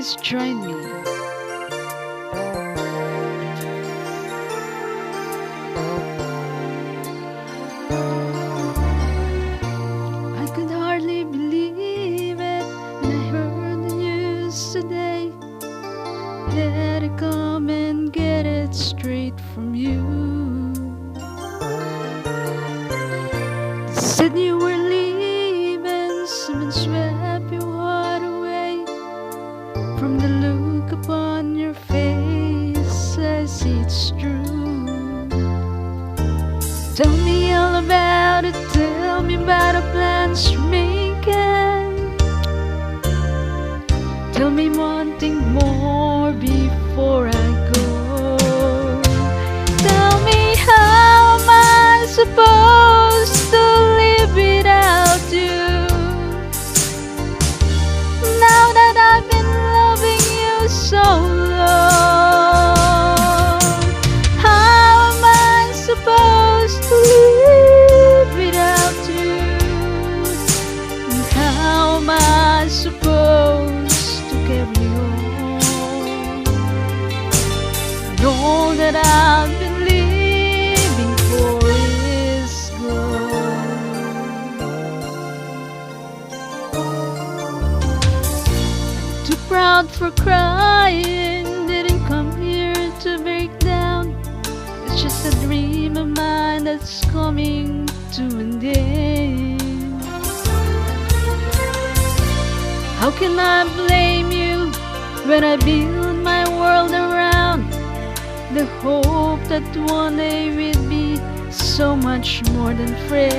please join me. I could hardly believe it when I heard the news today. Had to come and get it straight from you. Said you were leaving, someone swept your heart away. From the look upon your face, I see it's true. Tell me all about it, tell me about the plans you're making. Tell me one thing more before I go. Tell me, how am I supposed to live without you? Now that I've been loving you so long, how am I supposed to live without you? And how am I supposed to carry on? Know that I've been living for is gone. Too proud for crying, didn't come here to break down. It's just a dream of mine that's coming to an end. How can I blame you when I build my world around the hope that one day we'll be so much more than friends?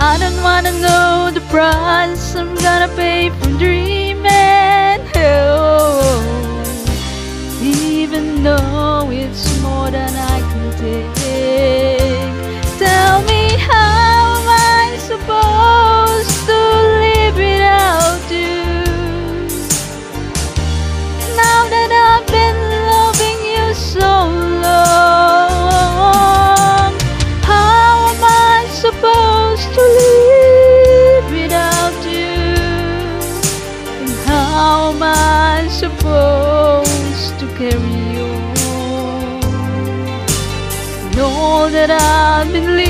I don't wanna know the price I'm gonna pay for dreaming, oh, even though it's more than I can take. Tell me, how am I supposed to live without you? Now that I've been loving you so long, how am I supposed to live without you? And how am I supposed to carry on? Know that I've been living